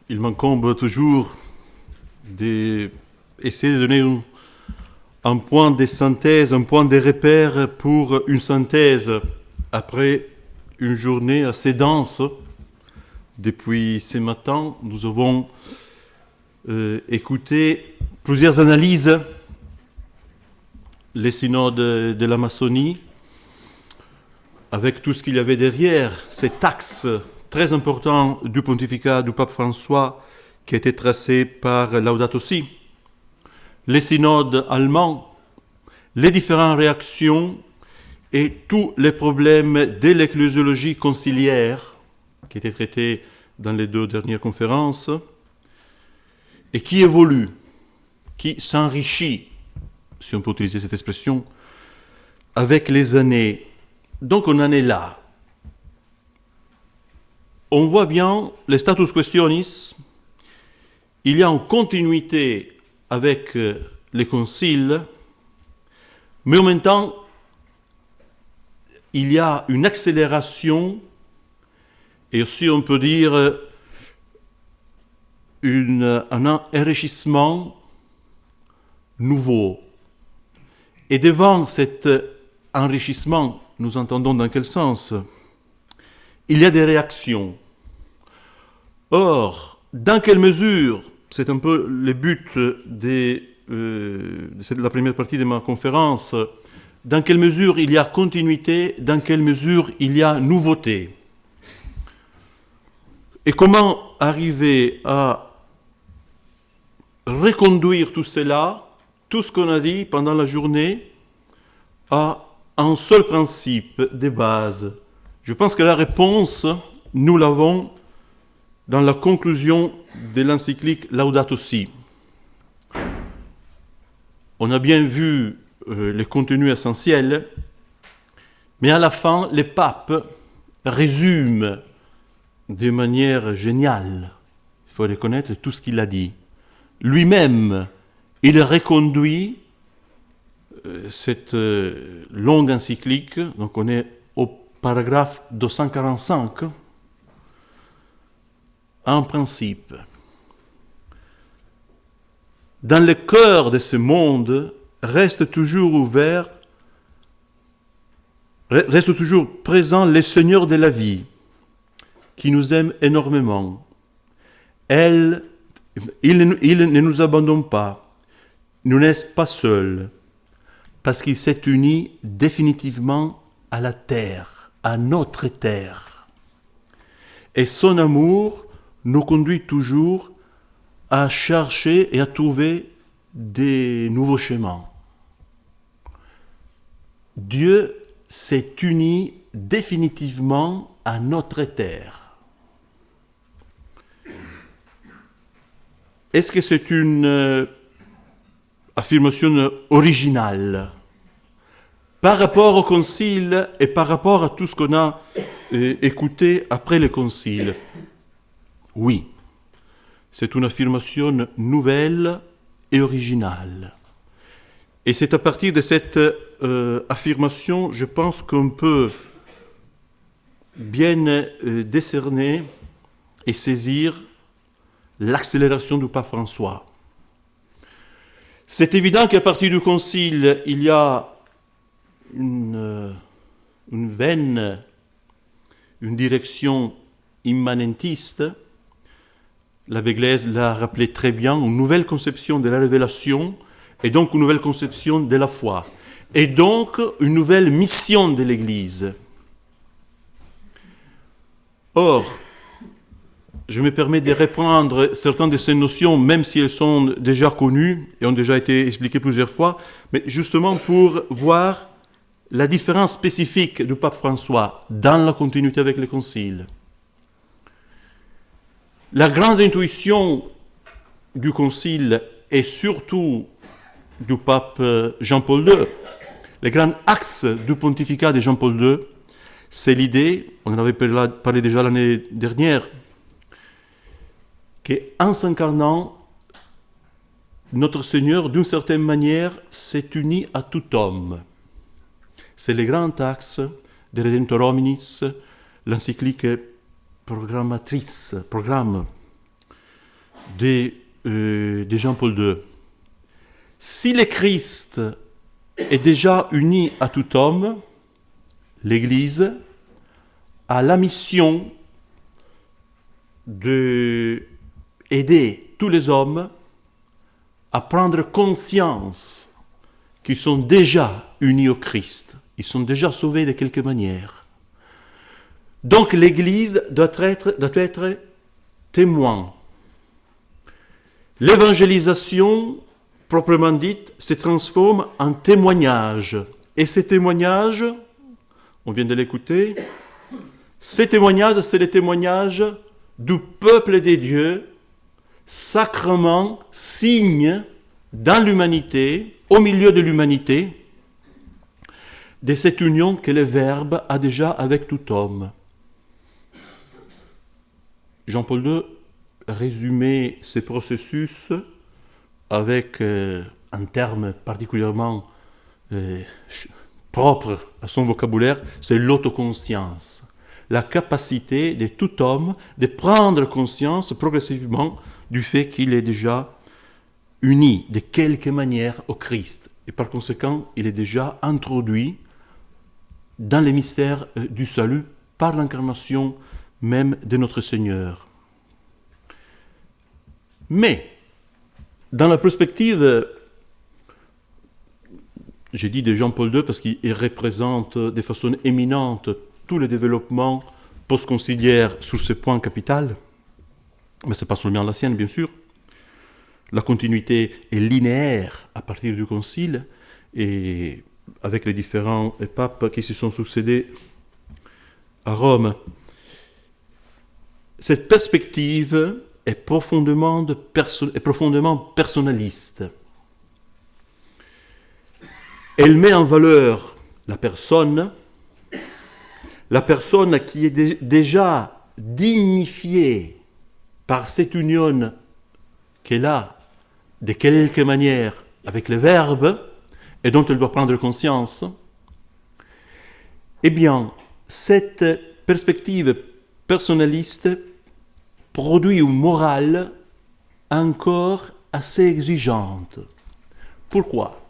il m'encombe toujours d'essayer de donner un point de synthèse, un point de repère pour une synthèse après une journée assez dense. Depuis ce matin, nous avons écouté plusieurs analyses, les synodes de la maçonnie, avec tout ce qu'il y avait derrière, cet axe très important du pontificat du pape François qui a été tracé par Laudato Si, les synodes allemands, les différentes réactions et tous les problèmes de l'ecclésiologie conciliaire qui étaient traités dans les 2 dernières conférences et qui évolue, qui s'enrichit, si on peut utiliser cette expression, avec les années. Donc on en est là. On voit bien les status questionis, il y a une continuité avec les conciles, mais en même temps, il y a une accélération et aussi on peut dire un enrichissement nouveau. Et devant cet enrichissement, nous entendons dans quel sens? Il y a des réactions. Or, dans quelle mesure, c'est un peu le but de la première partie de ma conférence, dans quelle mesure il y a continuité, dans quelle mesure il y a nouveauté. Et comment arriver à reconduire tout cela, tout ce qu'on a dit pendant la journée, à un seul principe de base. Je pense que la réponse, nous l'avons dans la conclusion de l'encyclique Laudato Si. On a bien vu les contenus essentiels, mais à la fin, le pape résume de manière géniale, il faut reconnaître tout ce qu'il a dit. Lui-même, il reconduit cette longue encyclique, donc on est au paragraphe 245, un principe. Dans le cœur de ce monde, reste toujours présent le Seigneur de la vie, qui nous aime énormément. Il ne nous abandonne pas, nous ne laisse pas seuls, parce qu'il s'est uni définitivement à la terre, à notre terre. Et son amour nous conduit toujours à chercher et à trouver des nouveaux chemins. Dieu s'est uni définitivement à notre terre. Est-ce que c'est une affirmation originale par rapport au concile et par rapport à tout ce qu'on a écouté après le concile? Oui, c'est une affirmation nouvelle et originale. Et c'est à partir de cette affirmation, je pense qu'on peut bien décerner et saisir l'accélération du pape François. C'est évident qu'à partir du concile, il y a une veine, une direction immanentiste. L'abbé Glaise l'a rappelé très bien, une nouvelle conception de la révélation et donc une nouvelle conception de la foi. Et donc une nouvelle mission de l'Église. Or, je me permets de reprendre certaines de ces notions, même si elles sont déjà connues et ont déjà été expliquées plusieurs fois, mais justement pour voir la différence spécifique du pape François dans la continuité avec le concile. La grande intuition du concile et surtout du pape Jean-Paul II, le grand axe du pontificat de Jean-Paul II, c'est l'idée, on en avait parlé déjà l'année dernière, qu'en s'incarnant, notre Seigneur, d'une certaine manière, s'est uni à tout homme. C'est le grand axe de Redemptor Hominis, l'encyclique programme. de Jean-Paul II. Si le Christ est déjà uni à tout homme, l'Église a la mission d'aider tous les hommes à prendre conscience qu'ils sont déjà unis au Christ. Ils sont déjà sauvés de quelque manière. Donc l'Église doit être témoin. L'évangélisation, proprement dite, se transforme en témoignage. Et ces témoignages, on vient de l'écouter, ces témoignages, c'est les témoignages du peuple des dieux, sacrement, signe dans l'humanité, au milieu de l'humanité, de cette union que le Verbe a déjà avec tout homme. Jean-Paul II résumait ce processus avec un terme particulièrement propre à son vocabulaire, c'est l'autoconscience. La capacité de tout homme de prendre conscience progressivement du fait qu'il est déjà uni de quelque manière au Christ. Et par conséquent, il est déjà introduit dans les mystères du salut par l'incarnation même de notre Seigneur. Mais, dans la perspective, j'ai dit de Jean-Paul II parce qu'il représente de façon éminente tout le développement post-conciliaire sur ce point capital, mais ce n'est pas seulement la sienne, bien sûr. La continuité est linéaire à partir du concile et avec les différents papes qui se sont succédés à Rome. Cette perspective est profondément personnaliste. Elle met en valeur la personne qui est déjà dignifiée par cette union qu'elle a de quelque manière avec le Verbe et dont elle doit prendre conscience. Eh bien, cette perspective personnaliste produit une morale encore assez exigeante. Pourquoi ?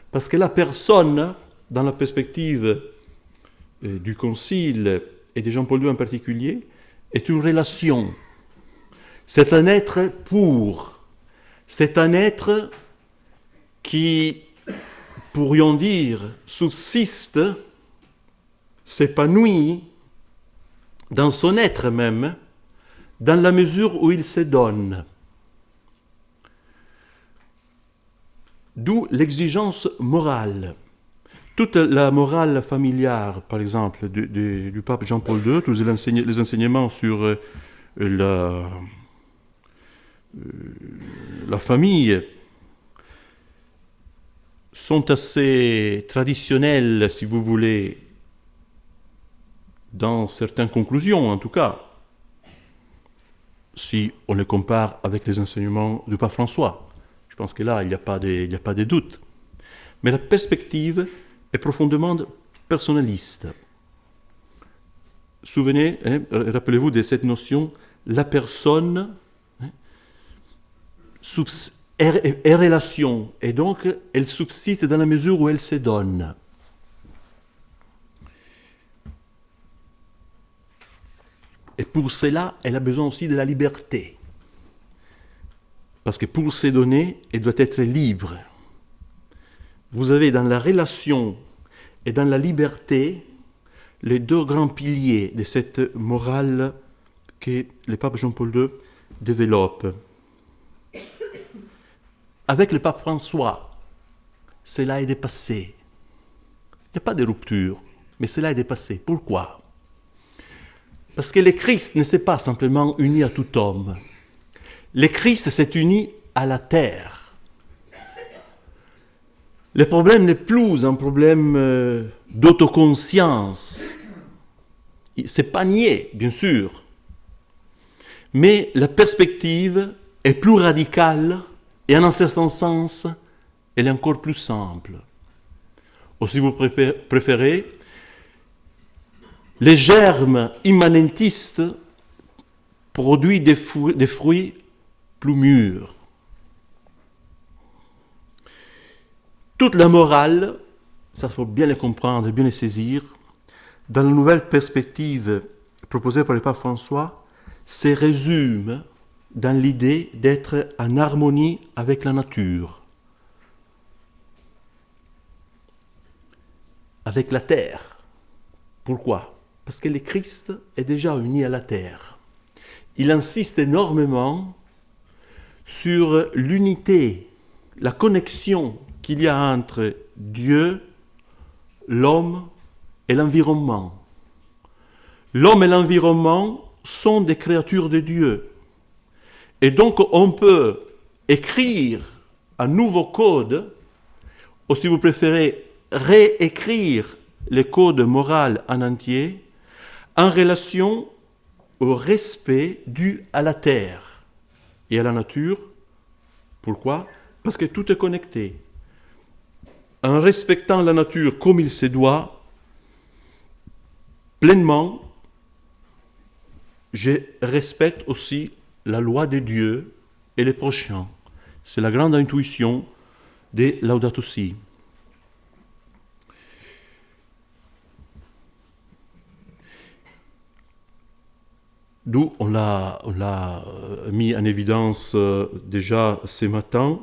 Parce que la personne, dans la perspective du Concile et de Jean-Paul II en particulier, est une relation. C'est un être pur. C'est un être qui, pourrions dire, subsiste, s'épanouit dans son être même, dans la mesure où il se donne. D'où l'exigence morale. Toute la morale familiale, par exemple, du pape Jean-Paul II, tous les enseignements sur la famille sont assez traditionnels, si vous voulez, dans certaines conclusions en tout cas, si on les compare avec les enseignements du pape François. Je pense que là, il n'y a pas de doute. Mais la perspective est profondément personnaliste. Souvenez, rappelez-vous de cette notion, la personne est relation, et donc elle subsiste dans la mesure où elle se donne. Et pour cela, elle a besoin aussi de la liberté. Parce que pour se donner, elle doit être libre. Vous avez dans la relation et dans la liberté les deux grands piliers de cette morale que le pape Jean-Paul II développe. Avec le pape François, cela est dépassé. Il n'y a pas de rupture, mais cela est dépassé. Pourquoi ? Parce que le Christ ne s'est pas simplement uni à tout homme. Le Christ s'est uni à la terre. Le problème n'est plus un problème d'autoconscience. C'est pas nié, bien sûr. Mais la perspective est plus radicale et en un certain sens, elle est encore plus simple. Ou si vous préférez, les germes immanentistes produit des fruits plus mûrs. Toute la morale, ça faut bien le comprendre, bien le saisir, dans la nouvelle perspective proposée par le pape François, se résume dans l'idée d'être en harmonie avec la nature, avec la terre. Pourquoi ? Parce que le Christ est déjà uni à la terre. Il insiste énormément sur l'unité, la connexion qu'il y a entre Dieu, l'homme et l'environnement. L'homme et l'environnement sont des créatures de Dieu. Et donc on peut écrire un nouveau code, ou si vous préférez, réécrire le code moral en entier, en relation au respect dû à la terre et à la nature. Pourquoi ? Parce que tout est connecté. En respectant la nature comme il se doit, pleinement, je respecte aussi la loi de Dieu et les prochains. C'est la grande intuition de Laudato Si. D'où on l'a mis en évidence déjà ce matin.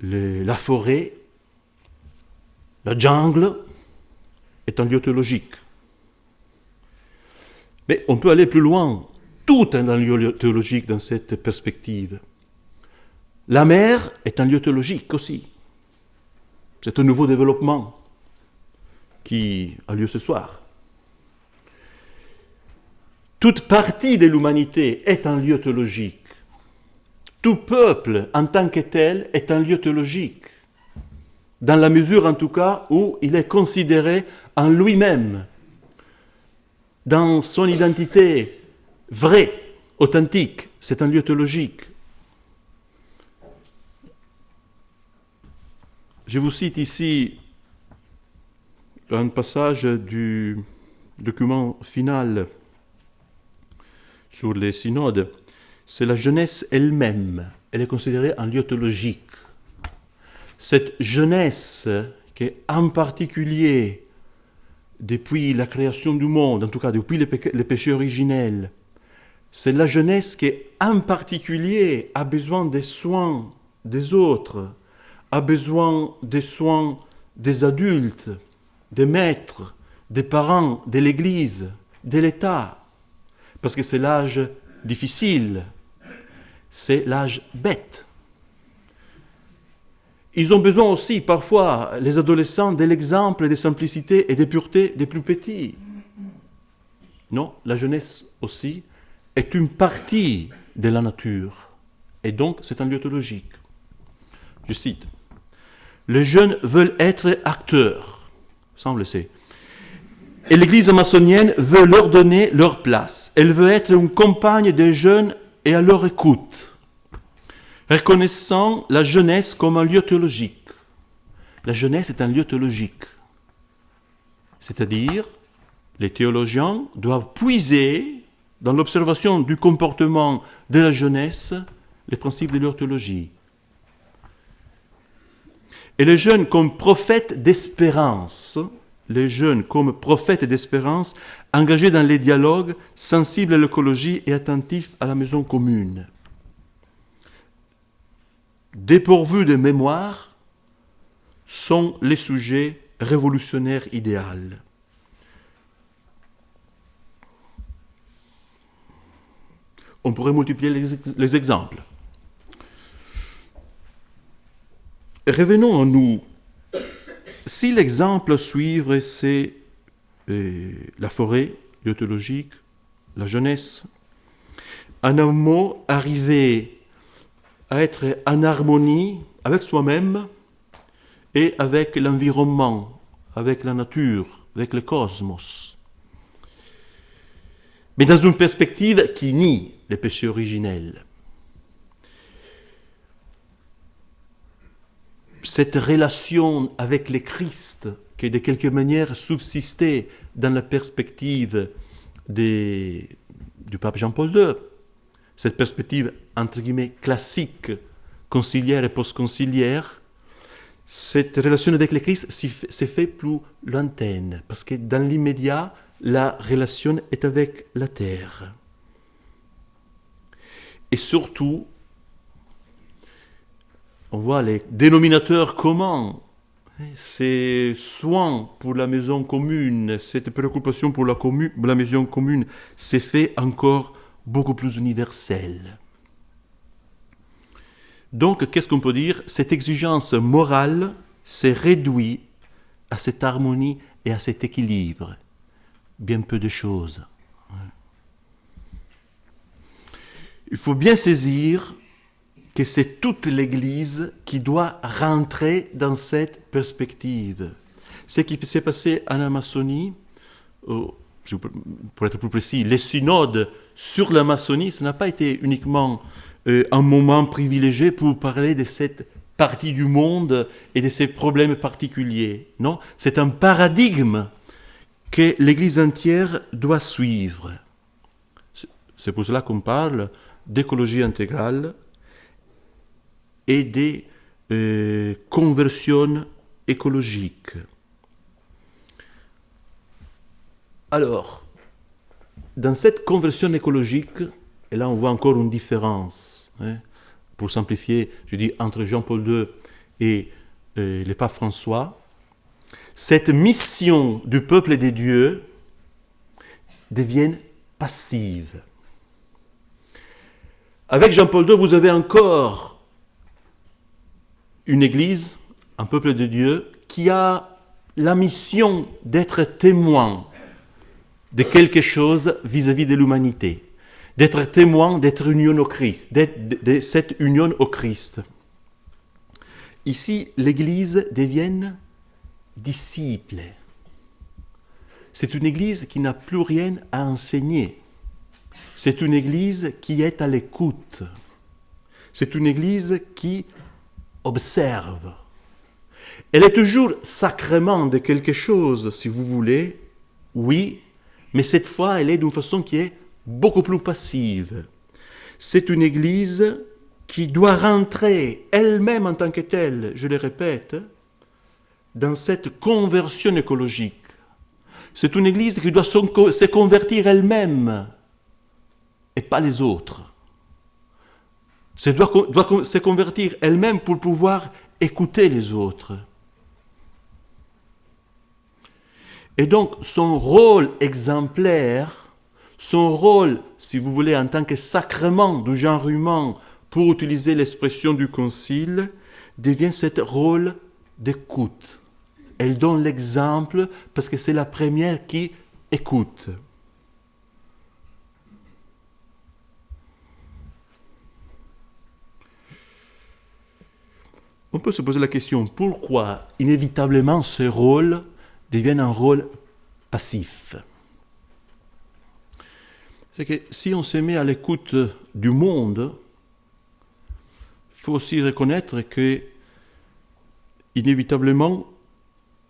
La forêt, la jungle est un lieu théologique. Mais on peut aller plus loin. Tout est un lieu théologique dans cette perspective. La mer est un lieu théologique aussi. C'est un nouveau développement qui a lieu ce soir. Toute partie de l'humanité est un lieu théologique. Tout peuple, en tant que tel, est un lieu théologique, dans la mesure, en tout cas, où il est considéré en lui-même, dans son identité vraie, authentique, c'est un lieu théologique. Je vous cite ici un passage du document final sur les synodes. C'est la jeunesse elle-même. Elle est considérée un lieu théologique. Cette jeunesse qui est en particulier, depuis la création du monde, en tout cas depuis le péché originel, c'est la jeunesse qui en particulier a besoin des soins des autres, a besoin des soins des adultes, des maîtres, des parents, de l'Église, de l'État, parce que c'est l'âge difficile, c'est l'âge bête. Ils ont besoin aussi, parfois, les adolescents, de l'exemple de simplicité et de pureté des plus petits. Non, la jeunesse aussi est une partie de la nature, et donc c'est un lieu théologique. Je cite, « Les jeunes veulent être acteurs, ça on le sait, et l'Église maçonnienne veut leur donner leur place. Elle veut être une compagne des jeunes et à leur écoute, reconnaissant la jeunesse comme un lieu théologique. La jeunesse est un lieu théologique. C'est-à-dire, les théologiens doivent puiser dans l'observation du comportement de la jeunesse les principes de leur théologie. Et les jeunes comme prophètes d'espérance, engagés dans les dialogues, sensibles à l'écologie et attentifs à la maison commune. Dépourvus de mémoire, sont les sujets révolutionnaires idéaux. On pourrait multiplier les exemples. Revenons à nous. Si l'exemple à suivre, c'est la forêt, lieu théologique, la jeunesse, en un mot, arriver à être en harmonie avec soi-même et avec l'environnement, avec la nature, avec le cosmos. Mais dans une perspective qui nie le péché originel. cette relation avec le Christ qui de quelque manière subsistait dans la perspective du pape Jean-Paul II, cette perspective entre guillemets classique, conciliaire et post-conciliaire, cette relation avec le Christ s'est fait plus lointaine, parce que dans l'immédiat, la relation est avec la terre. Et surtout, on voit les dénominateurs communs, ces soins pour la maison commune, cette préoccupation pour la maison commune s'est fait encore beaucoup plus universelle. Donc, qu'est-ce qu'on peut dire? Cette exigence morale s'est réduite à cette harmonie et à cet équilibre. Bien peu de choses. Il faut bien saisir que c'est toute l'Église qui doit rentrer dans cette perspective. Ce qui s'est passé en Amazonie, pour être plus précis, les synodes sur l'Amazonie, ce n'a pas été uniquement un moment privilégié pour parler de cette partie du monde et de ses problèmes particuliers. Non, c'est un paradigme que l'Église entière doit suivre. C'est pour cela qu'on parle d'écologie intégrale et des conversions écologiques. Alors, dans cette conversion écologique, et là on voit encore une différence, pour simplifier, je dis entre Jean-Paul II et le pape François, cette mission du peuple et des dieux devient passive. Avec Jean-Paul II, vous avez encore une Église, un peuple de Dieu, qui a la mission d'être témoin de quelque chose vis-à-vis de l'humanité, d'être témoin, d'être union au Christ, de cette union au Christ. Ici, l'Église devient disciple. C'est une Église qui n'a plus rien à enseigner. C'est une Église qui est à l'écoute. C'est une Église qui observe. Elle est toujours sacrement de quelque chose, si vous voulez, oui, mais cette fois, elle est d'une façon qui est beaucoup plus passive. C'est une Église qui doit rentrer elle-même en tant que telle, je le répète, dans cette conversion écologique. C'est une Église qui doit se convertir elle-même et pas les autres. Elle doit se convertir elle-même pour pouvoir écouter les autres. Et donc, son rôle exemplaire, son rôle, si vous voulez, en tant que sacrement du genre humain, pour utiliser l'expression du Concile, devient ce rôle d'écoute. Elle donne l'exemple parce que c'est la première qui écoute. On peut se poser la question, pourquoi inévitablement ce rôle devient un rôle passif? C'est que si on se met à l'écoute du monde, il faut aussi reconnaître que, inévitablement,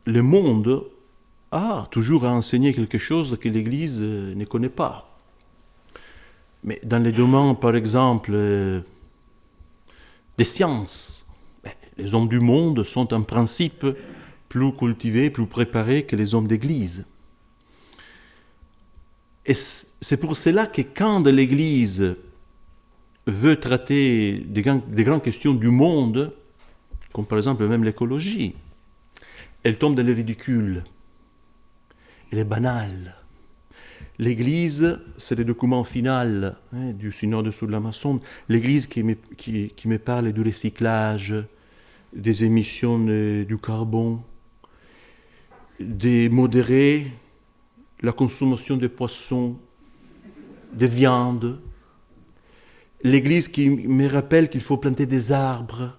le monde a toujours à enseigner quelque chose que l'Église ne connaît pas. Mais dans les domaines, par exemple, des sciences, les hommes du monde sont en principe plus cultivés, plus préparés que les hommes d'Église. Et c'est pour cela que quand l'Église veut traiter des grandes questions du monde, comme par exemple même l'écologie, elle tombe dans le ridicule. Elle est banale. L'Église, c'est le document final du synode sur l'Amazone. L'Église qui me parle du recyclage, des émissions du carbone, de modérer la consommation de poissons, de viande. L'Église qui me rappelle qu'il faut planter des arbres.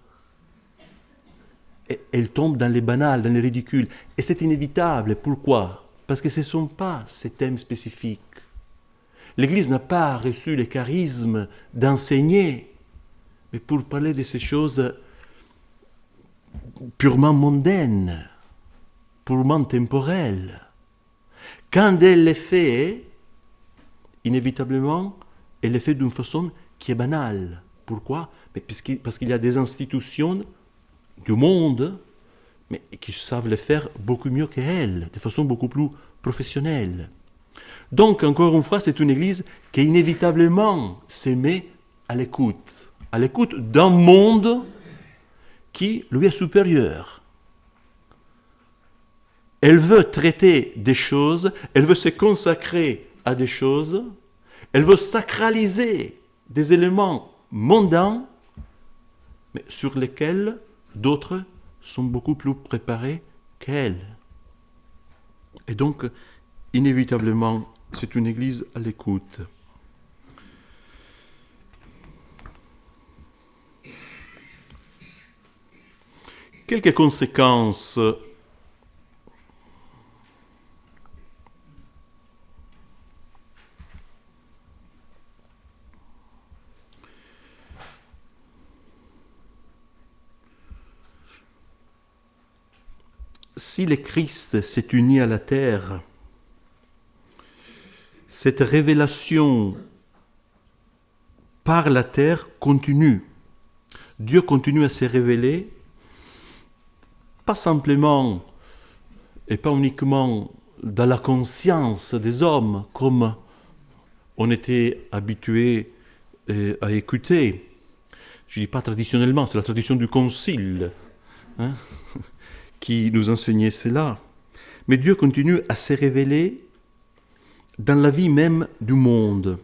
Et elle tombe dans les banals, dans les ridicules. Et c'est inévitable. Pourquoi? Parce que ce ne sont pas ces thèmes spécifiques. L'Église n'a pas reçu le charisme d'enseigner, mais pour parler de ces choses purement mondaine, purement temporelle. Quand elle est faite, inévitablement, elle est faite d'une façon qui est banale. Pourquoi? Parce qu'il y a des institutions du monde mais qui savent le faire beaucoup mieux qu'elle, de façon beaucoup plus professionnelle. Donc, encore une fois, c'est une église qui inévitablement se met à l'écoute d'un monde qui lui est supérieur. Elle veut traiter des choses, elle veut se consacrer à des choses, elle veut sacraliser des éléments mondains, mais sur lesquels d'autres sont beaucoup plus préparés qu'elle. Et donc, inévitablement, c'est une église à l'écoute. Quelques conséquences si le Christ s'est uni à la terre, cette révélation par la terre continue. Dieu continue à se révéler, pas simplement et pas uniquement dans la conscience des hommes, comme on était habitué à écouter. Je ne dis pas traditionnellement, c'est la tradition du concile qui nous enseignait cela. Mais Dieu continue à se révéler dans la vie même du monde.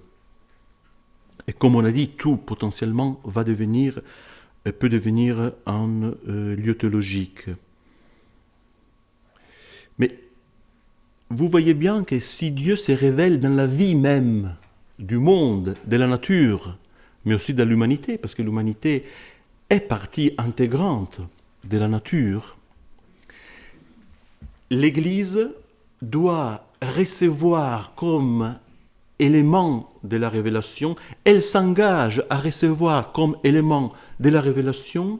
Et comme on a dit, tout potentiellement peut devenir un lieu théologique. Mais vous voyez bien que si Dieu se révèle dans la vie même du monde, de la nature, mais aussi de l'humanité, parce que l'humanité est partie intégrante de la nature, l'Église doit recevoir comme élément de la révélation, elle s'engage à recevoir comme élément de la révélation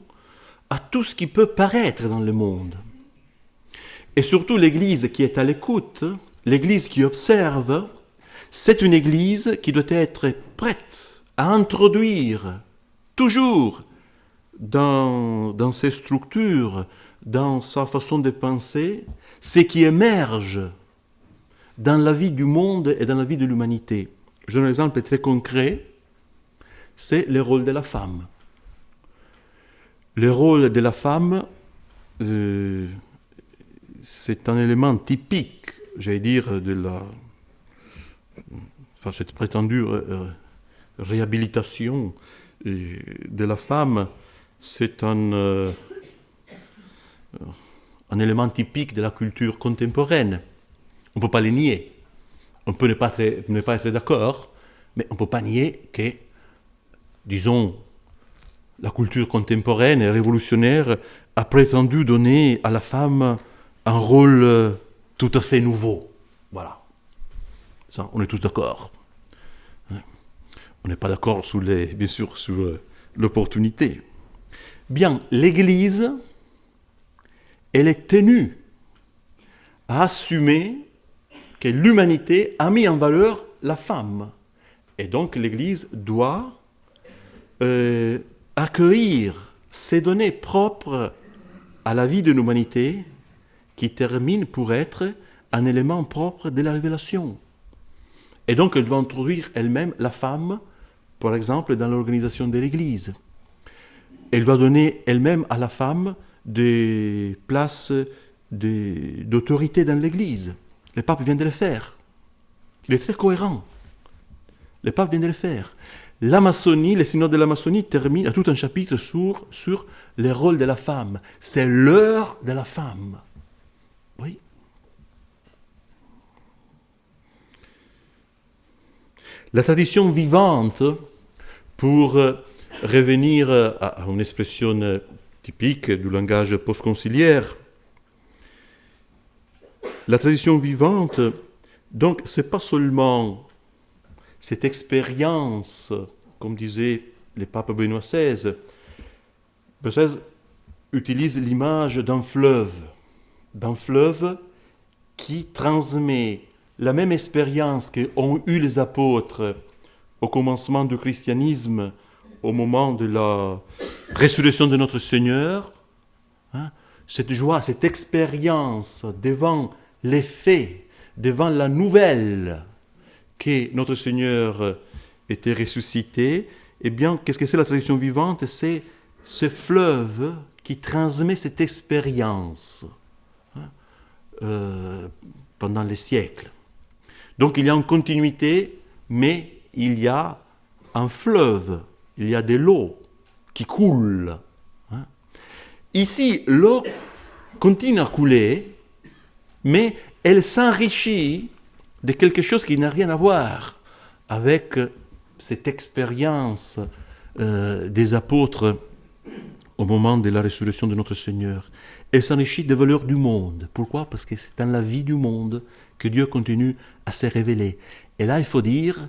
à tout ce qui peut paraître dans le monde. Et surtout l'Église qui est à l'écoute, l'Église qui observe, c'est une Église qui doit être prête à introduire toujours dans ses structures, dans sa façon de penser, ce qui émerge dans la vie du monde et dans la vie de l'humanité. Je donne un exemple très concret, c'est le rôle de la femme. Le rôle de la femme, c'est un élément typique, j'allais dire, de cette prétendue réhabilitation de la femme. C'est un élément typique de la culture contemporaine. On ne peut pas les nier. On peut ne pas être d'accord, mais on ne peut pas nier que, disons, la culture contemporaine et révolutionnaire a prétendu donner à la femme un rôle tout à fait nouveau. Voilà. Ça, on est tous d'accord. On n'est pas d'accord, bien sûr, sur l'opportunité. Bien, l'Église, elle est tenue à assumer que l'humanité a mis en valeur la femme. Et donc l'Église doit accueillir ces données propres à la vie de l'humanité qui terminent pour être un élément propre de la révélation. Et donc elle doit introduire elle-même la femme, par exemple, dans l'organisation de l'Église. Elle doit donner elle-même à la femme des places d'autorité dans l'Église. Le pape vient de le faire. Il est très cohérent. Le pape vient de le faire. La maçonnie, le synode de la maçonnie termine à tout un chapitre sur le rôle de la femme. C'est l'heure de la femme. Oui. La tradition vivante, pour revenir à une expression typique du langage post-conciliaire, la tradition vivante, donc, ce n'est pas seulement cette expérience, comme disait le pape Benoît XVI. Benoît XVI utilise l'image d'un fleuve qui transmet la même expérience qu'ont eu les apôtres au commencement du christianisme, au moment de la résurrection de notre Seigneur, hein, cette joie, cette expérience devant les faits, devant la nouvelle que notre Seigneur était ressuscité, eh bien, qu'est-ce que c'est la tradition vivante? C'est ce fleuve qui transmet cette expérience pendant les siècles. Donc il y a une continuité, mais il y a un fleuve, il y a de l'eau qui coule. Ici, l'eau continue à couler, mais elle s'enrichit de quelque chose qui n'a rien à voir avec cette expérience des apôtres au moment de la résurrection de notre Seigneur. Elle s'enrichit des valeurs du monde. Pourquoi? Parce que c'est dans la vie du monde que Dieu continue à se révéler. Et là, il faut dire,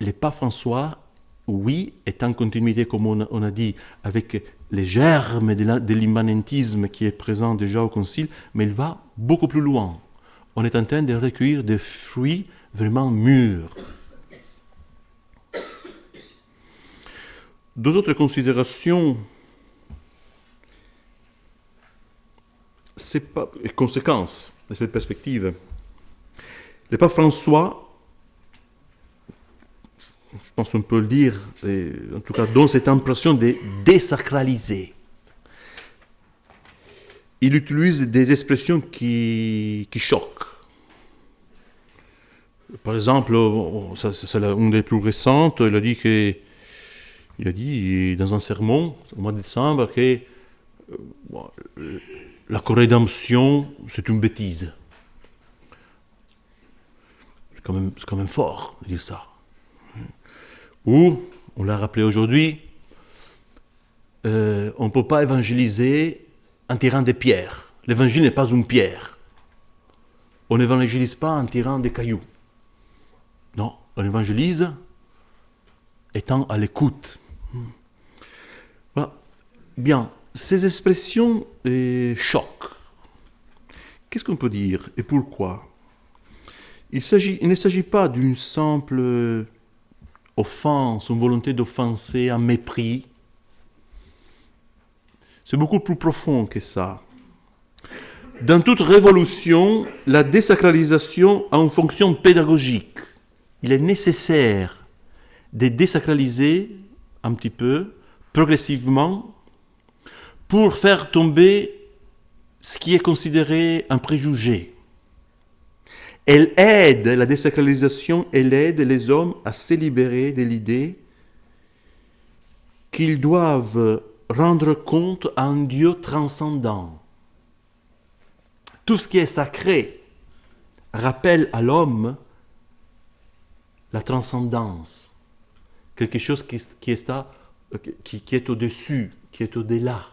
le pape François, oui, est en continuité, comme on a dit, avec les germes de l'immanentisme qui est présent déjà au Concile, mais il va beaucoup plus loin. On est en train de recueillir des fruits vraiment mûrs. Deux autres considérations et conséquences de cette perspective. Le pape François, je pense qu'on peut le dire, en tout cas donne cette impression de désacraliser. Il utilise des expressions qui choquent. Par exemple, c'est une des plus récentes, il a dit dans un sermon au mois de décembre que la co-rédemption, c'est une bêtise. C'est quand même fort de dire ça. Ou, on l'a rappelé aujourd'hui, on ne peut pas évangéliser en tirant des pierres. L'évangile n'est pas une pierre. On n'évangélise pas en tirant des cailloux. Non, on évangélise étant à l'écoute. Voilà. Bien, ces expressions choquent. Qu'est-ce qu'on peut dire et pourquoi? Il ne s'agit pas d'une simple offense, une volonté d'offenser, un mépris. C'est beaucoup plus profond que ça. Dans toute révolution, la désacralisation a une fonction pédagogique. Il est nécessaire de désacraliser un petit peu, progressivement, pour faire tomber ce qui est considéré un préjugé. La désacralisation, elle aide les hommes à se libérer de l'idée qu'ils doivent rendre compte à un Dieu transcendant. Tout ce qui est sacré rappelle à l'homme la transcendance, quelque chose qui est au-dessus, qui est au-delà,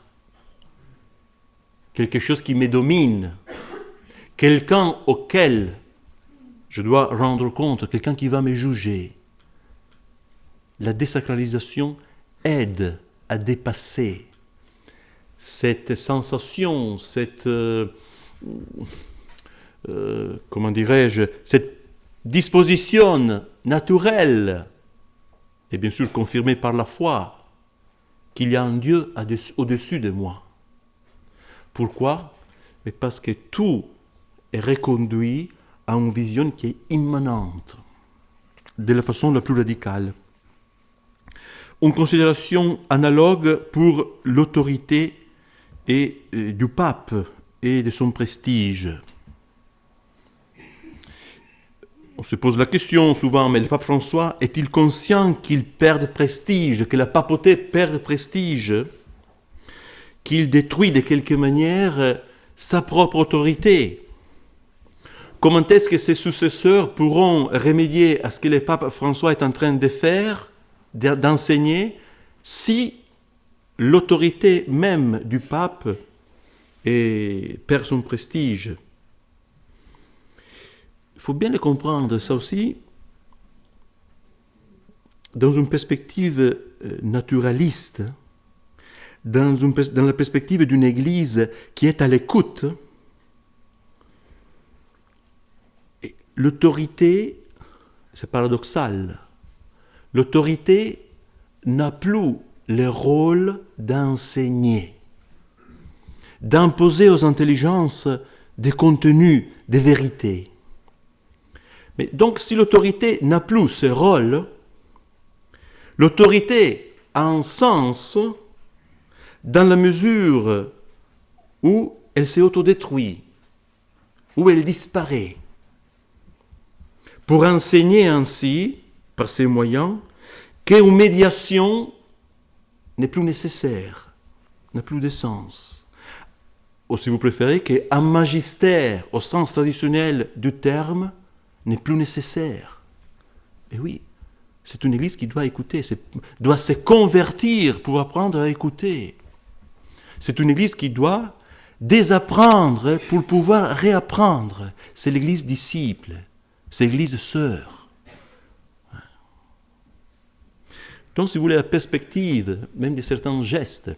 quelque chose qui me domine, quelqu'un auquel je dois rendre compte, quelqu'un qui va me juger. La désacralisation aide à dépasser cette sensation, cette disposition naturelle, et bien sûr confirmée par la foi, qu'il y a un Dieu au-dessus de moi. Pourquoi? Mais parce que tout est reconduit à une vision qui est immanente, de la façon la plus radicale. Une considération analogue pour l'autorité du pape et de son prestige. On se pose la question souvent, mais le pape François est-il conscient qu'il perd prestige, que la papauté perd prestige, qu'il détruit de quelque manière sa propre autorité? Comment est-ce que ses successeurs pourront remédier à ce que le pape François est en train de faire, d'enseigner, si l'autorité même du pape perd son prestige? Il faut bien le comprendre, ça aussi, dans une perspective naturaliste. dans la perspective d'une Église qui est à l'écoute, l'autorité, c'est paradoxal, l'autorité n'a plus le rôle d'enseigner, d'imposer aux intelligences des contenus, des vérités. Mais donc, si l'autorité n'a plus ce rôle, l'autorité a un sens dans la mesure où elle s'est autodétruite, où elle disparaît, pour enseigner ainsi, par ces moyens, qu'une médiation n'est plus nécessaire, n'a plus de sens. Ou si vous préférez, qu'un magistère, au sens traditionnel du terme, n'est plus nécessaire. Et oui, c'est une Église qui doit écouter, doit se convertir pour apprendre à écouter. C'est une Église qui doit désapprendre pour pouvoir réapprendre. C'est l'Église disciple, c'est l'Église sœur. Donc, si vous voulez, la perspective, même de certains gestes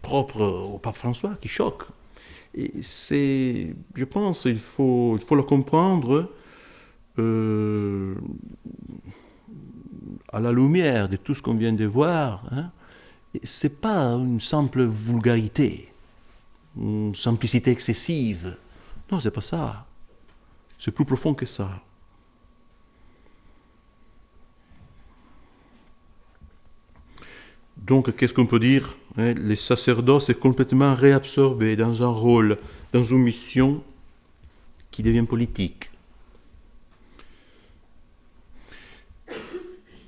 propres au pape François, qui choquent, c'est, je pense, il faut le comprendre à la lumière de tout ce qu'on vient de voir. Ce n'est pas une simple vulgarité, une simplicité excessive. Non, ce n'est pas ça. C'est plus profond que ça. Donc, qu'est-ce qu'on peut dire? Le sacerdoce est complètement réabsorbé dans un rôle, dans une mission qui devient politique.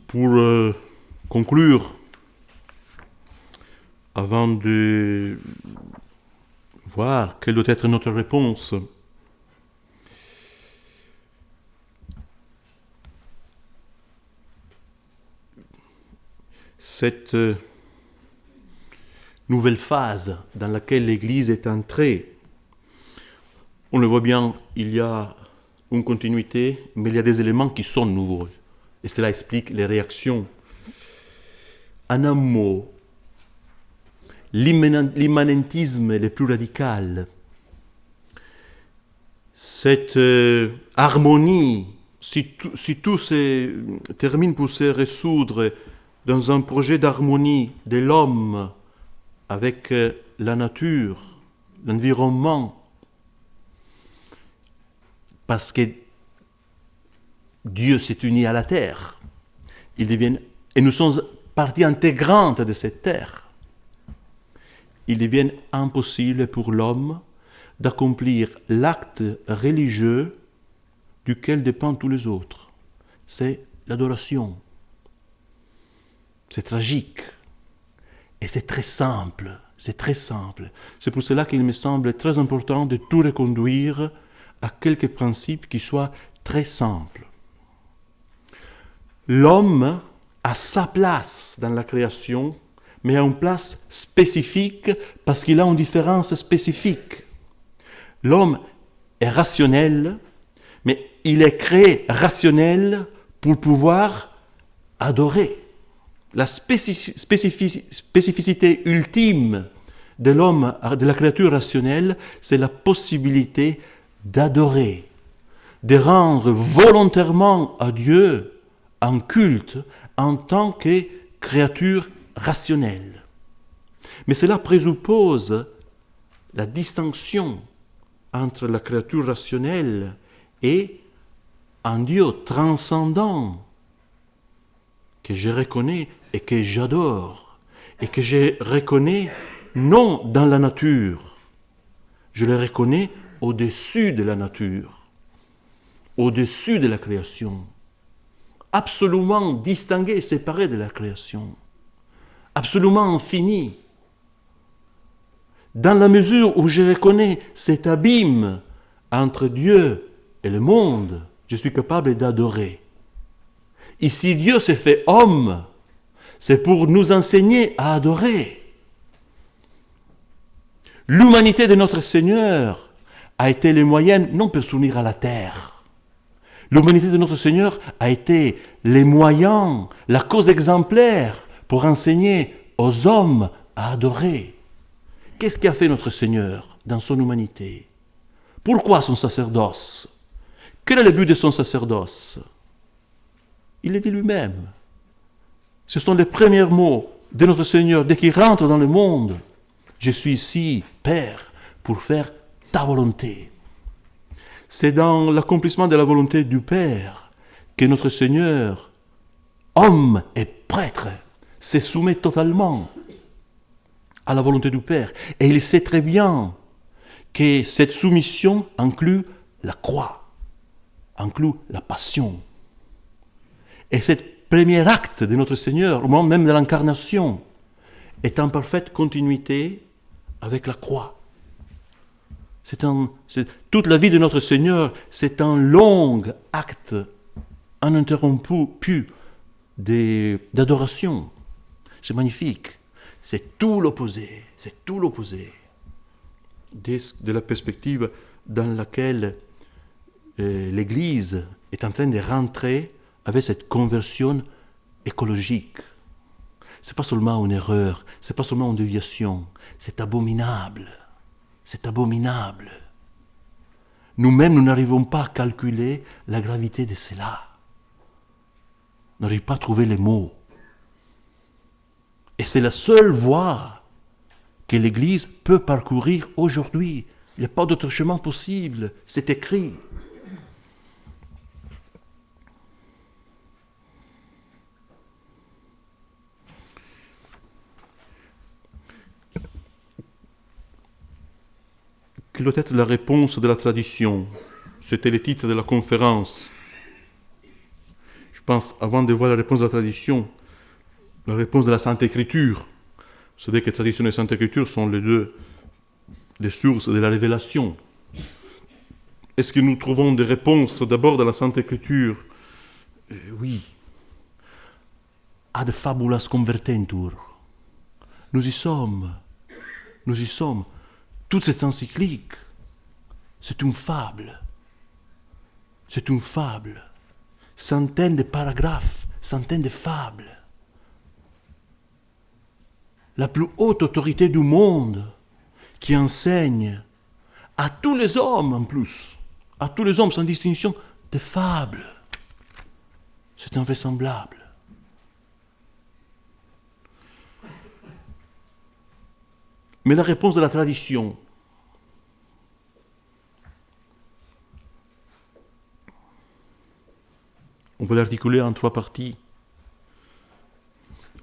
Pour conclure, avant de voir quelle doit être notre réponse, cette nouvelle phase dans laquelle l'Église est entrée, on le voit bien, il y a une continuité, mais il y a des éléments qui sont nouveaux. Et cela explique les réactions. En un mot, l'immanentisme le plus radical, cette harmonie, si tout se termine pour se résoudre dans un projet d'harmonie de l'homme avec la nature, l'environnement, parce que Dieu s'est uni à la terre, et nous sommes partie intégrante de cette terre. Il devient impossible pour l'homme d'accomplir l'acte religieux duquel dépendent tous les autres. C'est l'adoration. C'est tragique. Et c'est très simple. C'est très simple. C'est pour cela qu'il me semble très important de tout reconduire à quelques principes qui soient très simples. L'homme a sa place dans la création, mais a une place spécifique parce qu'il a une différence spécifique. L'homme est rationnel, mais il est créé rationnel pour pouvoir adorer. La spécificité ultime de l'homme, de la créature rationnelle, c'est la possibilité d'adorer, de rendre volontairement à Dieu un culte en tant que créature rationnelle. Mais cela présuppose la distinction entre la créature rationnelle et un Dieu transcendant que je reconnais et que j'adore et que je reconnais non dans la nature, je le reconnais au-dessus de la nature, au-dessus de la création, absolument distingué et séparé de la création, absolument infini. Dans la mesure où je reconnais cet abîme entre Dieu et le monde, je suis capable d'adorer. Ici, Dieu s'est fait homme, c'est pour nous enseigner à adorer. L'humanité de notre Seigneur a été le moyen, non pour s'unir à la terre. L'humanité de notre Seigneur a été les moyens, la cause exemplaire pour enseigner aux hommes à adorer. Qu'est-ce qu'a fait notre Seigneur dans son humanité? Pourquoi son sacerdoce? Quel est le but de son sacerdoce? Il le dit lui-même. Ce sont les premiers mots de notre Seigneur dès qu'il rentre dans le monde. Je suis ici, Père, pour faire ta volonté. C'est dans l'accomplissement de la volonté du Père que notre Seigneur, homme et prêtre, se soumet totalement à la volonté du Père. Et il sait très bien que cette soumission inclut la croix, inclut la passion. Et cet premier acte de notre Seigneur, au moment même de l'incarnation, est en parfaite continuité avec la croix. Toute la vie de notre Seigneur, c'est un long acte uninterrompu d'adoration. C'est magnifique. C'est tout l'opposé. C'est tout l'opposé de la perspective dans laquelle l'Église est en train de rentrer avec cette conversion écologique. Ce n'est pas seulement une erreur, ce n'est pas seulement une déviation, c'est abominable. C'est abominable. Nous-mêmes, nous n'arrivons pas à calculer la gravité de cela. Nous n'arrivons pas à trouver les mots. Et c'est la seule voie que l'Église peut parcourir aujourd'hui. Il n'y a pas d'autre chemin possible. C'est écrit. Quelle doit être la réponse de la tradition? C'était le titre de la conférence. Je pense, avant de voir la réponse de la tradition, la réponse de la Sainte Écriture. Vous savez que la tradition et la Sainte Écriture sont les sources de la révélation. Est-ce que nous trouvons des réponses d'abord dans la Sainte Écriture? Oui. Ad fabulas convertentur. Nous y sommes. Nous y sommes. Toute cette encyclique, c'est une fable. C'est une fable. Centaines de paragraphes, centaines de fables. La plus haute autorité du monde qui enseigne à tous les hommes en plus, à tous les hommes sans distinction, des fables. C'est invraisemblable. Mais la réponse de la tradition, on peut l'articuler en 3 parties.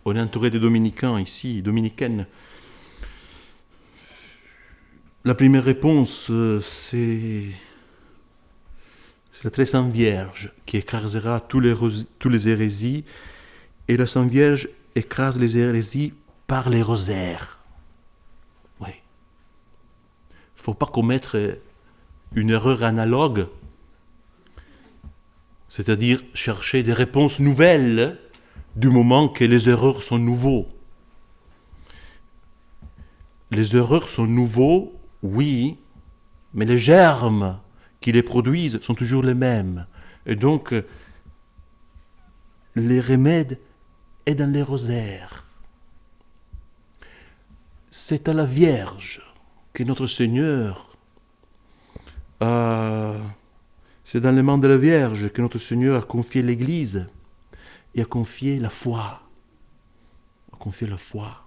On est entouré des dominicains ici, dominicaines. La première réponse, c'est la très Sainte Vierge qui écrasera tous les hérésies, et la Sainte Vierge écrase les hérésies par les rosaires. Oui. Il ne faut pas commettre une erreur analogue, c'est-à-dire chercher des réponses nouvelles du moment que les erreurs sont nouveaux. Les erreurs sont nouveaux, oui, mais les germes qui les produisent sont toujours les mêmes. Et donc, les remèdes est dans les rosaires. C'est à la Vierge que notre Seigneur c'est dans les mains de la Vierge que notre Seigneur a confié l'Église et a confié la foi. A confié la foi.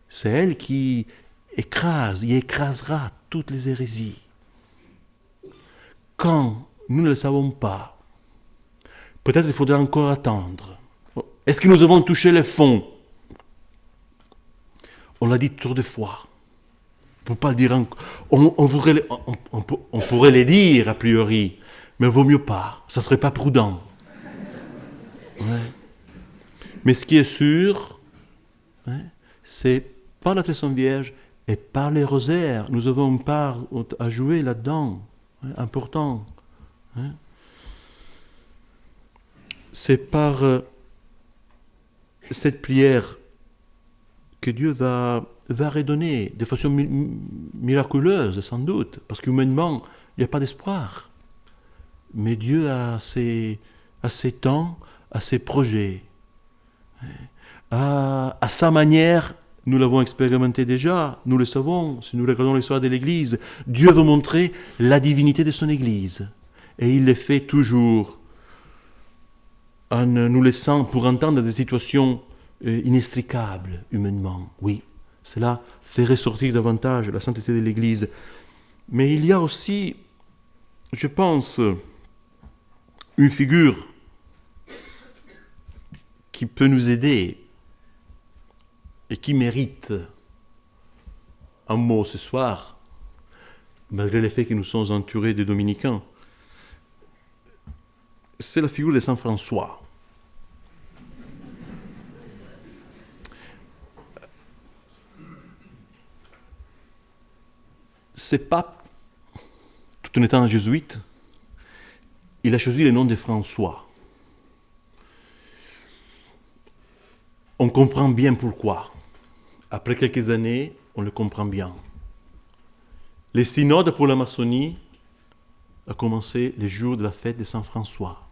C'est elle qui écrase et écrasera toutes les hérésies. Quand nous ne le savons pas, peut-être il faudra encore attendre. Est-ce que nous avons touché le fond? On l'a dit trop de fois. On ne peut pas le dire encore. On pourrait les dire a priori, mais il vaut mieux pas. Ça ne serait pas prudent. Ouais. Mais ce qui est sûr, c'est par la très Sainte Vierge et par les rosaires. Nous avons une part à jouer là-dedans. Important. C'est par cette prière que Dieu va redonner de façon miraculeuse, sans doute, parce qu'humainement, il n'y a pas d'espoir. Mais Dieu a ses temps, a ses projets, à sa manière. Nous l'avons expérimenté déjà, nous le savons, si nous regardons l'histoire de l'Église. Dieu veut montrer la divinité de son Église. Et il le fait toujours en nous laissant pour entendre des situations inextricables humainement. Oui, cela fait ressortir davantage la sainteté de l'Église. Mais il y a aussi, je pense, une figure qui peut nous aider et qui mérite un mot ce soir, malgré le fait que nous sommes entourés de dominicains. C'est la figure de Saint François. Ce pape, tout en étant un jésuite, il a choisi le nom de François. On comprend bien pourquoi. Après quelques années, on le comprend bien. Le synode pour la maçonnie a commencé le jour de la fête de Saint François.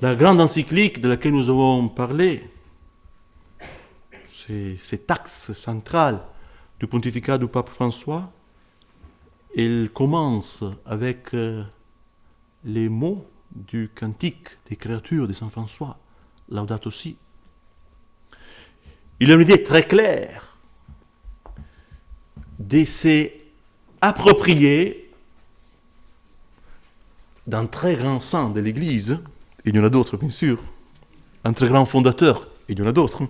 La grande encyclique de laquelle nous avons parlé, c'est cet axe central du pontificat du pape François. Elle commence avec les mots du cantique des créatures de Saint François, Laudato Si. Il a une idée très claire de s'approprier d'un très grand saint de l'Église, et il y en a d'autres bien sûr, un très grand fondateur, et il y en a d'autres.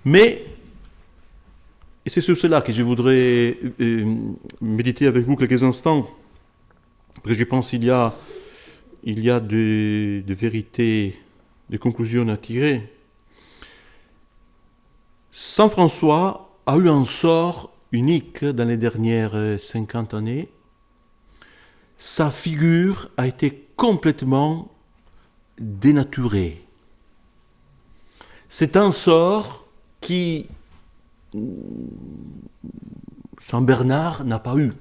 Mais, et c'est sur cela que je voudrais méditer avec vous quelques instants, parce que je pense qu'il y a de vérités, de conclusions à tirer. Saint François a eu un sort unique dans les dernières 50 années. Sa figure a été complètement dénaturée. C'est un sort qui Saint Bernard n'a pas eu,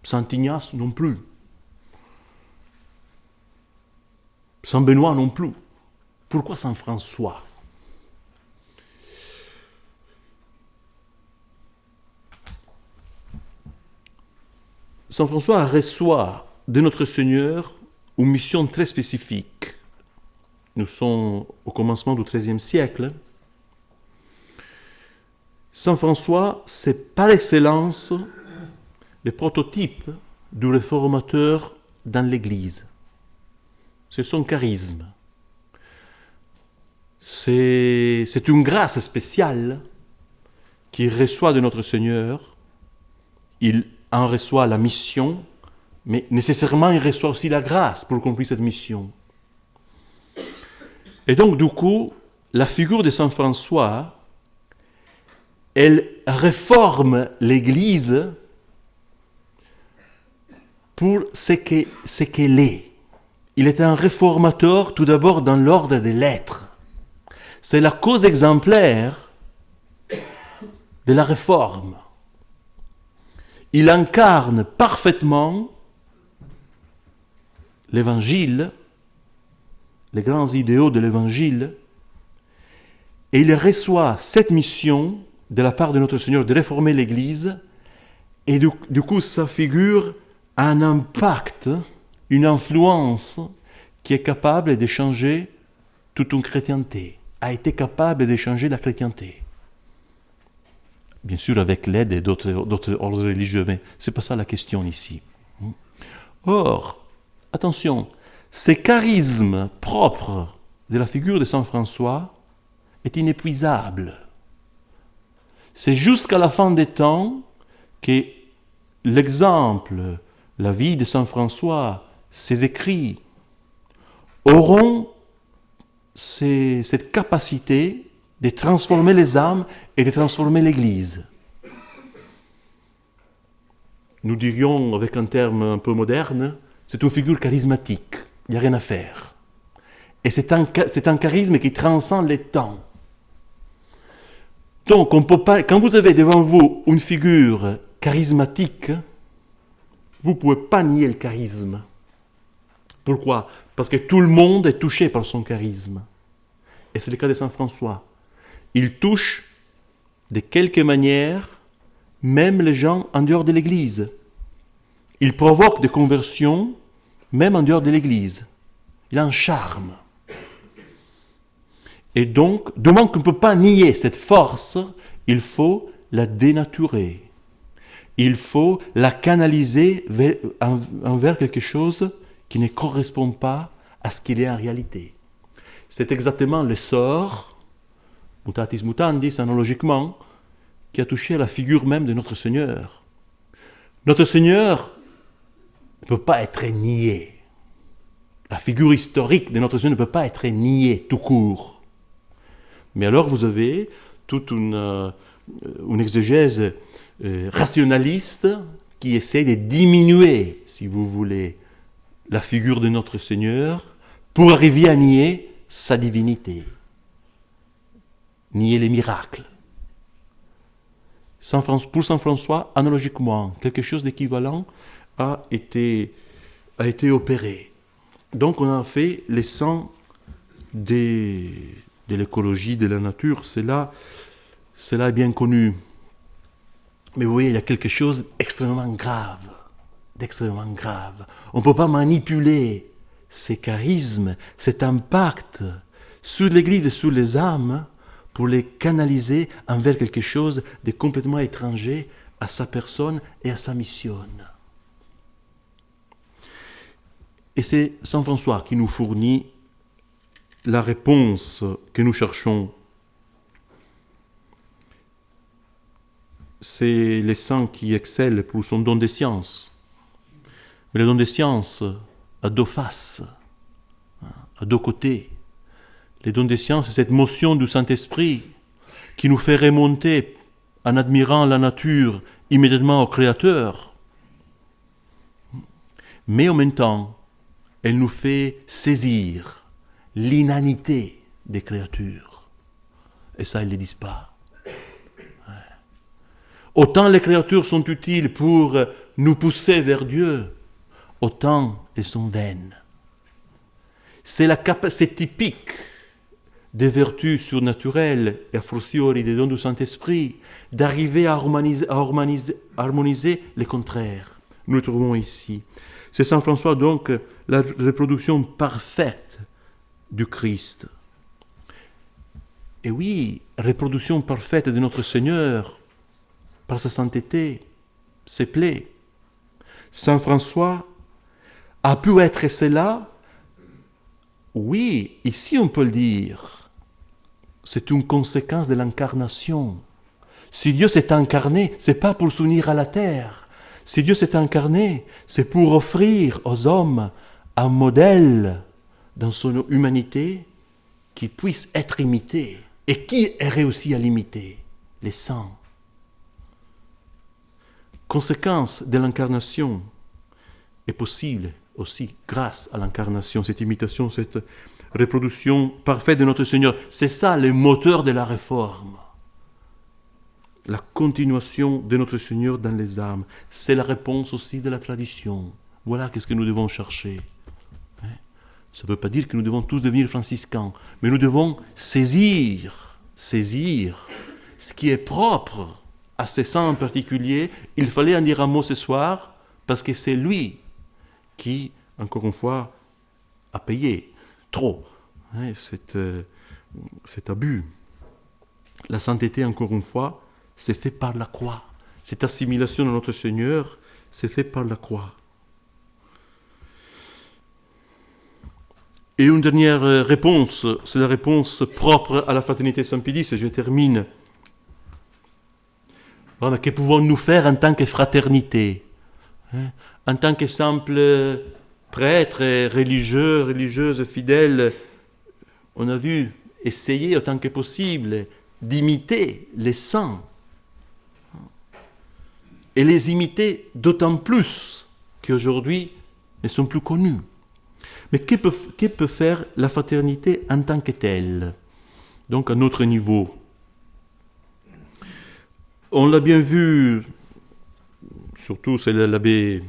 Saint Ignace non plus, Saint Benoît non plus. Pourquoi Saint François ? Saint François reçoit de notre Seigneur une mission très spécifique. Nous sommes au commencement du XIIIe siècle. Saint François, c'est par excellence le prototype du réformateur dans l'Église. C'est son charisme. C'est une grâce spéciale qu'il reçoit de notre Seigneur. Il en reçoit la mission, mais nécessairement il reçoit aussi la grâce pour accomplir cette mission. Et donc du coup, la figure de Saint François, elle réforme l'Église pour ce qu'elle est. Il est un réformateur tout d'abord dans l'ordre des lettres. C'est la cause exemplaire de la réforme. Il incarne parfaitement l'Évangile, les grands idéaux de l'Évangile, et il reçoit cette mission de la part de notre Seigneur de réformer l'Église, et du coup sa figure a un impact, une influence qui est capable de changer toute une chrétienté, a été capable de changer la chrétienté. Bien sûr avec l'aide d'autres ordres religieux, mais ce n'est pas ça la question ici. Or, attention, ce charisme propre de la figure de Saint François est inépuisable. C'est jusqu'à la fin des temps que l'exemple, la vie de Saint François, ses écrits, auront cette capacité de transformer les âmes et de transformer l'Église. Nous dirions, avec un terme un peu moderne, c'est une figure charismatique, il n'y a rien à faire. Et c'est un charisme qui transcende les temps. Donc, on peut pas, quand vous avez devant vous une figure charismatique, vous ne pouvez pas nier le charisme. Pourquoi? Parce que tout le monde est touché par son charisme. Et c'est le cas de Saint François. Il touche de quelque manière même les gens en dehors de l'Église. Il provoque des conversions même en dehors de l'Église. Il a un charme. Et donc, du moment qu'on ne peut pas nier cette force, il faut la dénaturer. Il faut la canaliser envers quelque chose qui ne correspond pas à ce qu'il est en réalité. C'est exactement le sort, mutatis mutandis, analogiquement, qui a touché à la figure même de notre Seigneur. Notre Seigneur ne peut pas être nié. La figure historique de notre Seigneur ne peut pas être niée tout court. Mais alors vous avez toute une exégèse rationaliste qui essaie de diminuer, si vous voulez, la figure de notre Seigneur pour arriver à nier sa divinité, nier les miracles. Pour Saint François, analogiquement, quelque chose d'équivalent a été opéré. Donc on a fait les saints de l'écologie, de la nature, cela est bien connu. Mais vous voyez, il y a quelque chose d'extrêmement grave. On ne peut pas manipuler ces charismes, cet impact sur l'Église et sur les âmes pour les canaliser envers quelque chose de complètement étranger à sa personne et à sa mission. Et c'est Saint François qui nous fournit la réponse que nous cherchons. C'est les saints qui excellent pour son don des sciences. Mais le don des sciences a deux faces, a deux côtés. Les dons des sciences, c'est cette motion du Saint-Esprit qui nous fait remonter, en admirant la nature, immédiatement au Créateur. Mais en même temps, elle nous fait saisir l'inanité des créatures. Et ça, ils ne le disent pas. Autant les créatures sont utiles pour nous pousser vers Dieu, autant elles sont vaines. C'est typique des vertus surnaturelles et a fortiori des dons du Saint-Esprit d'arriver à harmoniser les contraires. Nous le trouvons ici. C'est Saint François donc la reproduction parfaite du Christ. Et oui, reproduction parfaite de notre Seigneur par sa sainteté, ses plaies. Saint François a pu être cela. Oui, ici on peut le dire. C'est une conséquence de l'incarnation. Si Dieu s'est incarné, ce n'est pas pour s'unir à la terre. Si Dieu s'est incarné, c'est pour offrir aux hommes un modèle dans son humanité qui puisse être imité. Et qui est réussi à l'imiter? Les saints. Conséquence de l'incarnation est possible aussi grâce à l'incarnation, cette imitation, cette reproduction parfaite de notre Seigneur. C'est ça le moteur de la réforme. La continuation de notre Seigneur dans les âmes. C'est la réponse aussi de la tradition. Voilà qu'est-ce que nous devons chercher. Ça ne veut pas dire que nous devons tous devenir franciscains, mais nous devons saisir ce qui est propre à ces saints en particulier. Il fallait en dire un mot ce soir, parce que c'est lui qui, encore une fois, a payé trop cet abus. La sainteté, encore une fois, c'est fait par la croix. Cette assimilation de notre Seigneur, c'est fait par la croix. Et une dernière réponse, c'est la réponse propre à la fraternité Saint-Pédis, et je termine. Voilà, que pouvons-nous faire en tant que fraternité, en tant que simple prêtre, religieuses, fidèles? On a vu essayer autant que possible d'imiter les saints. Et les imiter d'autant plus qu'aujourd'hui, ils ne sont plus connus. Mais que peut faire la fraternité en tant que telle? Donc à notre niveau. On l'a bien vu, surtout c'est l'abbé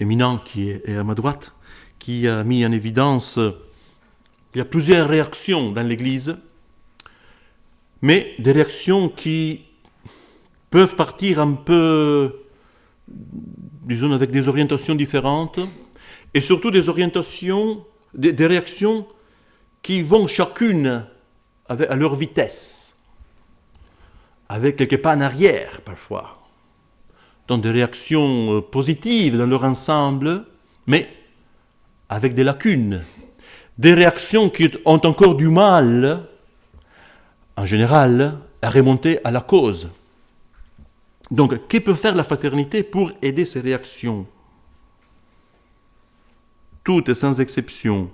éminent qui est à ma droite, qui a mis en évidence il y a plusieurs réactions dans l'Église, mais des réactions qui peuvent partir un peu, disons, avec des orientations différentes, et surtout des orientations, des réactions qui vont chacune à leur vitesse, avec quelques pas en arrière parfois. Donc des réactions positives dans leur ensemble, mais avec des lacunes. Des réactions qui ont encore du mal, en général, à remonter à la cause. Donc, que peut faire la fraternité pour aider ces réactions? Toutes sans exception,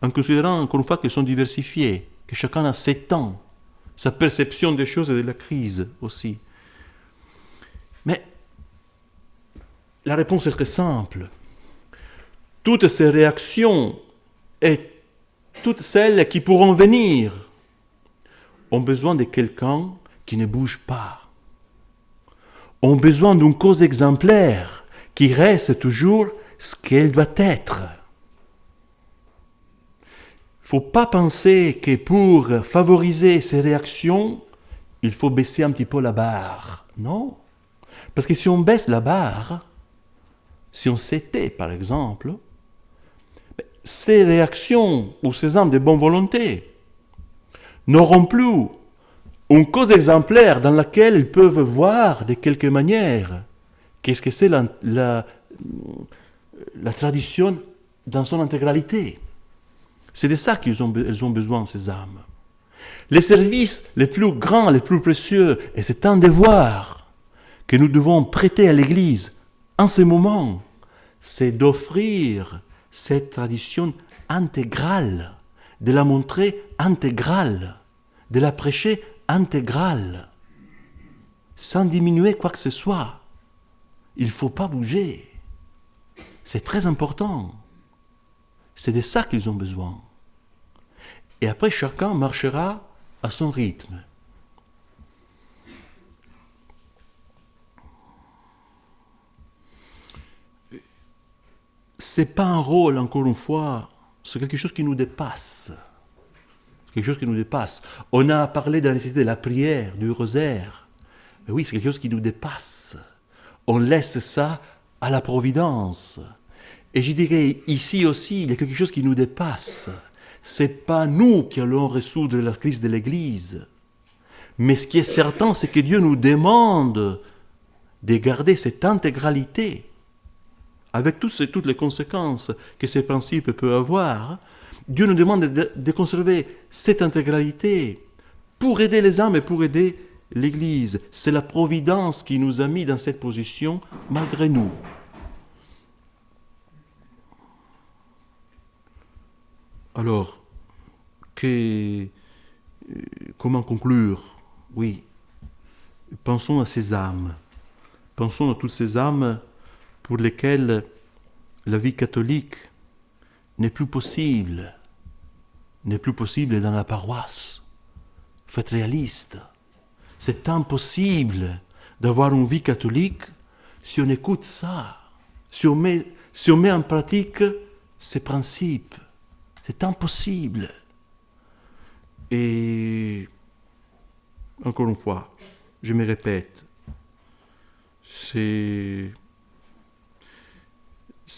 en considérant encore une fois qu'elles sont diversifiées, que chacun a ses temps, sa perception des choses et de la crise aussi. Mais la réponse est très simple. Toutes ces réactions et toutes celles qui pourront venir ont besoin de quelqu'un qui ne bouge pas. Ont besoin d'une cause exemplaire qui reste toujours ce qu'elle doit être. Il ne faut pas penser que pour favoriser ces réactions, il faut baisser un petit peu la barre. Non. Parce que si on baisse la barre, si on s'était par exemple, ces réactions ou ces âmes de bonne volonté n'auront plus une cause exemplaire dans laquelle ils peuvent voir de quelque manière qu'est-ce que c'est la tradition dans son intégralité. C'est de ça qu'elles ont besoin, ces âmes. Les services les plus grands, les plus précieux, et c'est un devoir que nous devons prêter à l'Église en ce moment, c'est d'offrir cette tradition intégrale, de la montrer intégrale, de la prêcher intégrale, sans diminuer quoi que ce soit. Il ne faut pas bouger. C'est très important. C'est de ça qu'ils ont besoin. Et après, chacun marchera à son rythme. Ce n'est pas un rôle, encore une fois, c'est quelque chose qui nous dépasse. Quelque chose qui nous dépasse. On a parlé de la nécessité de la prière, du rosaire. Mais oui, c'est quelque chose qui nous dépasse. On laisse ça à la providence. Et je dirais, ici aussi, il y a quelque chose qui nous dépasse. Ce n'est pas nous qui allons résoudre la crise de l'Église. Mais ce qui est certain, c'est que Dieu nous demande de garder cette intégralité, avec toutes les conséquences que ces principes peuvent avoir. Dieu nous demande de conserver cette intégralité pour aider les âmes et pour aider l'Église. C'est la providence qui nous a mis dans cette position malgré nous. Alors, comment conclure? Oui, pensons à ces âmes. Pensons à toutes ces âmes pour lesquelles la vie catholique n'est plus possible dans la paroisse. Faites réaliste. C'est impossible d'avoir une vie catholique si on écoute ça, si on met en pratique ces principes. C'est impossible. Et encore une fois, je me répète, c'est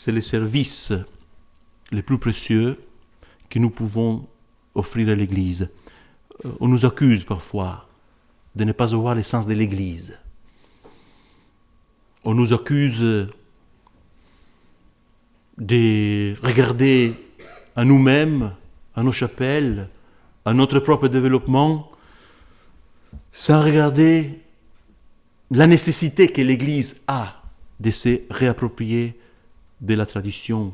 les services les plus précieux que nous pouvons offrir à l'Église. On nous accuse parfois de ne pas avoir l'essence de l'Église. On nous accuse de regarder à nous-mêmes, à nos chapelles, à notre propre développement, sans regarder la nécessité que l'Église a de se réapproprier de la tradition,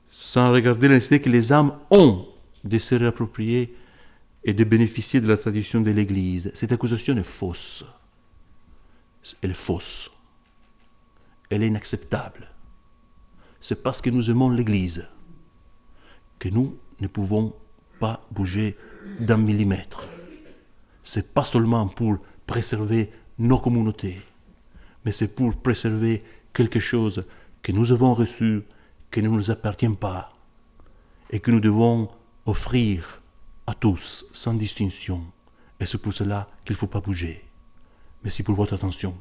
sans regarder la nécessité que les âmes ont de se réapproprier et de bénéficier de la tradition de l'Église. Cette accusation est fausse. Elle est fausse. Elle est inacceptable. C'est parce que nous aimons l'Église que nous ne pouvons pas bouger d'un millimètre. C'est pas seulement pour préserver nos communautés, mais c'est pour préserver quelque chose que nous avons reçu, qui ne nous appartient pas, et que nous devons offrir à tous, sans distinction. Et c'est pour cela qu'il ne faut pas bouger. Merci pour votre attention.